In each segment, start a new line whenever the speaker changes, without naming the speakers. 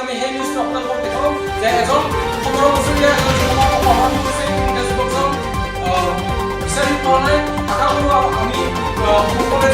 আমি সেই নিউজটো আপোনালোকক দেখাম যে এজন 15 বছৰীয়া যুৱকক অপহৰণ কৰিছে এই যুৱকজন বিচাৰি পোৱা নাই আশা কৰোঁ আমি সকলোৱে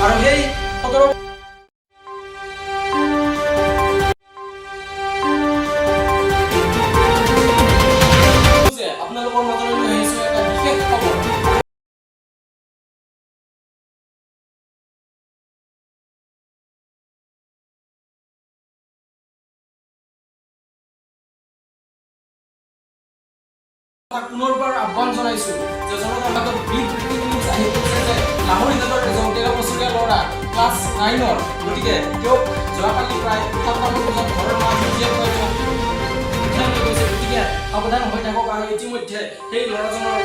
আৰু সেই 15 আপোনালোকৰ মাজলৈ লৈ আহিছো এটা বিশেষ খবৰ পুনৰবাৰ আহ্বান জনাইছো যে জনতাৰ মাজত বিগ ব্ৰেকিং নিউজ আহি গৈছে যে লাহোৰী জাতৰ এজন 13 বছৰীয়া ল'ৰা ক্লাছ 9ৰ গতিকে তেওঁক যোৱাকালি প্ৰায় 7মান বজাত ঘৰৰ মাজত উলিয়াই লৈ গৈছে গতিকে সাৱধান হৈ থাকক আৰু ইতিমধ্যে সেই ল'ৰাজনৰ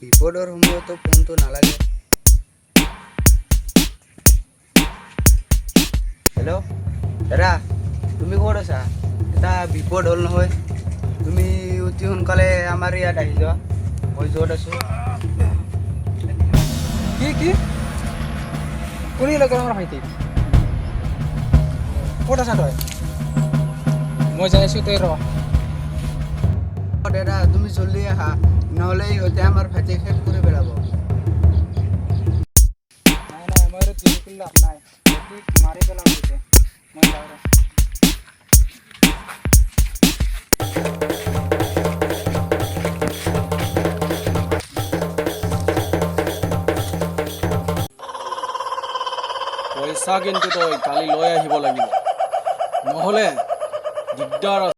বিপদৰ সময়তো ফোনটো নালাগে হেল্ল' দাদা তুমি ক'ত আছা এটা বিপদ হ'ল নহয় তুমি অতি সোনকালে আমাৰ ইয়াত আহি যোৱা মই য'ত আছোঁ
কি কোনে লাগে আমাৰ ভাইটি ক'ত আছা তই মই যাই আছোঁ তই ৰ
দাদা তুমি জল্দি আহা নহ'লে ইহঁতে আমাৰ ভাইটিক শেষ কৰি পেলাব
নাই মই আৰু দিন লাভ নাই ভাইটিক মাৰি পেলাম গৈছে মই যাওঁ ৰ
পইচা কিন্তু তই কালি লৈ আহিব লাগিব নহ'লে দিগদাৰ আছে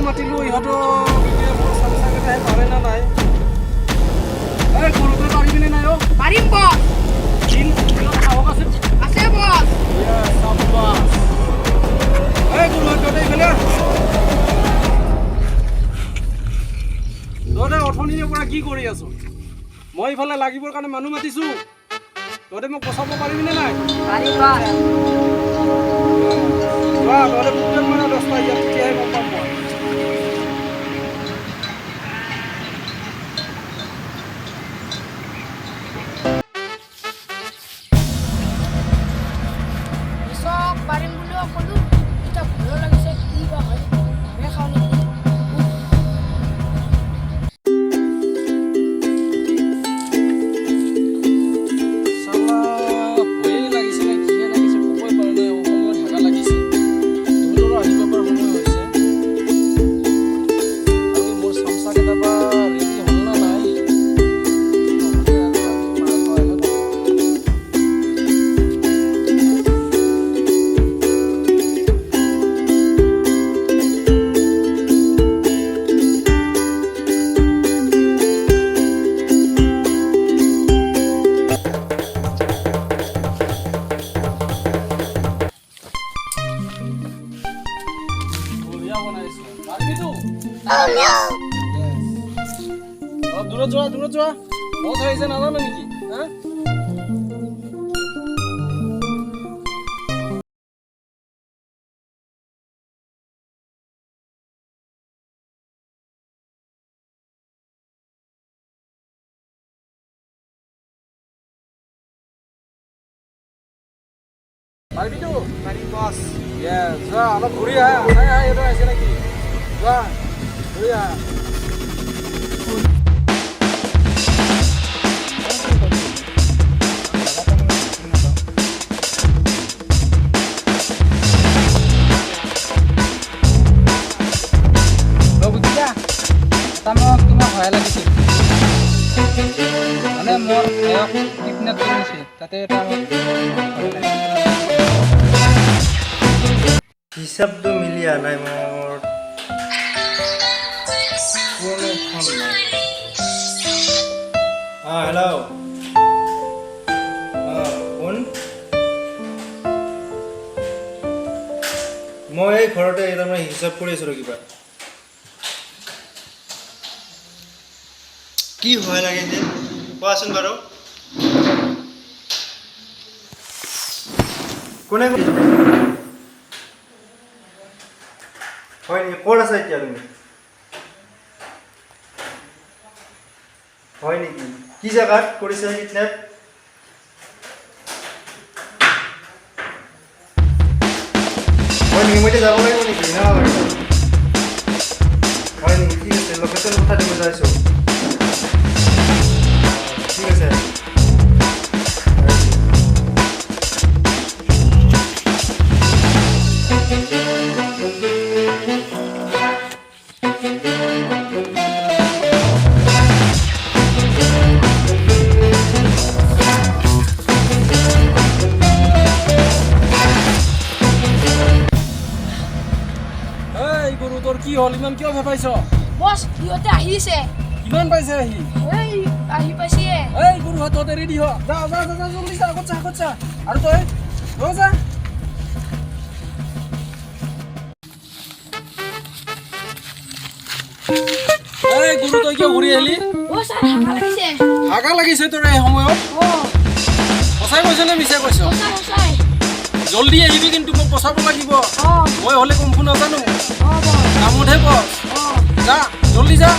মাতিলো ইহঁতো পাৰে না নাই এই গৰুটো পাৰিবিনে নাই অ'
পাৰিম বছ
সাহস আছে
আছে বছ
এই গৰুটো এইফালে তহঁতে অথনিৰ পৰা কি কৰি আছো মই ইফালে লাগিবৰ কাৰণে মানুহ মাতিছো তহঁতে মোক বচাব পাৰিবিনে নাই
পাৰিম বছ
তহঁতে মোক মানে 10টা ইয়াত তেতিয়াহে গম পাম মই
পাৰিম বুলিও ক'লো এতিয়া ভয়ো লাগিছে কি বা হয় আমি খাওঁ নেকি
বনাইছো পাৰিবি তো অলপ দূৰত যোৱা বহুত আহিছে নাজানো নেকি হা পাৰিবি তো
পাৰি বছ
যোৱা অলপ ঘূৰি আহা এইটো আহিছে নেকি যোৱা ঘূৰি আহা
বুজিলা এটা মোক তোমাৰ ভয় লাগিছিল মানে মোৰ ভায়ক কিডনেপ কৰিছে তাতে এটা মোক ভয় লাগিছিল
হিচাপটো মিলি অহা নাই মোৰ হেল্ল' কোন মই এই ঘৰতে তাৰমানে হিচাপ কৰি আছোঁ কিবা কি ভয় লাগে যে কোৱাচোন বাৰু কোনে হয় নেকি ক'ত আছা এতিয়া তুমি হয় নেকি কি জেগাত কৰিছে কিডনেপ হয় নেকি মই এতিয়া যাব লাগিব নেকি হয় নেকি ঠিক আছে লোকেশ্যন কথা দিব যাইছোঁ ঠিক আছে
গৰু তোৰ কি হ'ল ইমান কিয় ভেপাইছ
বছ সিহঁতে আহিছে
কিমান পাইছে আহি
আহি পাইছে
এই গৰু হাততে ৰেডি হ যা জলদি যা আগত যা আৰু তই যা এই গৰু তই কিয় ঘূৰি আহিলি
বছ লাগিছে
হাগা লাগিছে তোৰ এই সময়ত সঁচাই কৈছ নে মিছা কৈছ
সঁচাই
জলদি আহিবি কিন্তু মোক বচাব লাগিব
অ
মই হ'লে কমফু নাজানো
অ বছ
কামতহে বছ
অ
যা জলদি যা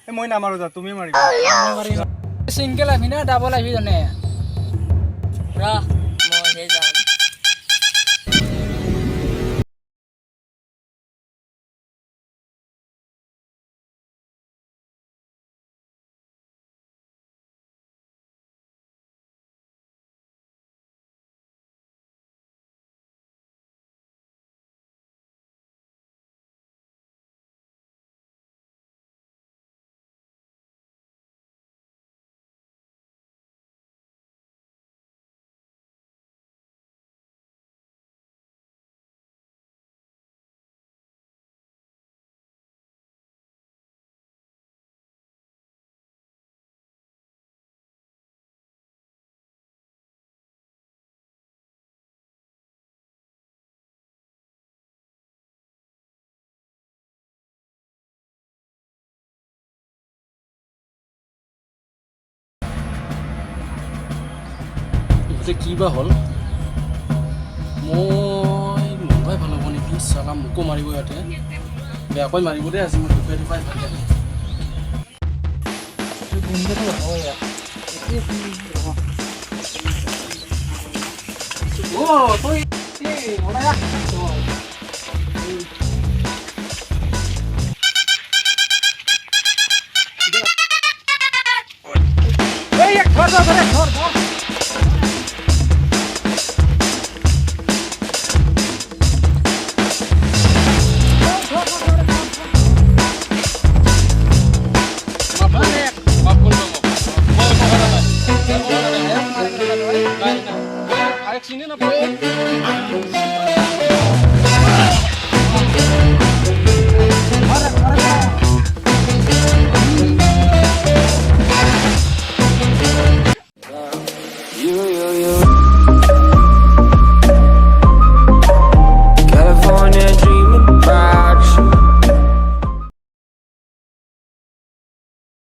মই নামাৰো যা তুমি মাৰিবা
চিংগল আহিবি না ডাবল আহিবি জানে
মইহে যাম
ইহঁতে কি বা হ'ল মই নলবাই ভাল হ'ব নেকি চালা মোকো মাৰিব ইহঁতে বেয়াকৈ মাৰিব দেই আজি মই দুপাই ভাল লাগে
গোন্ধটো হয়
তই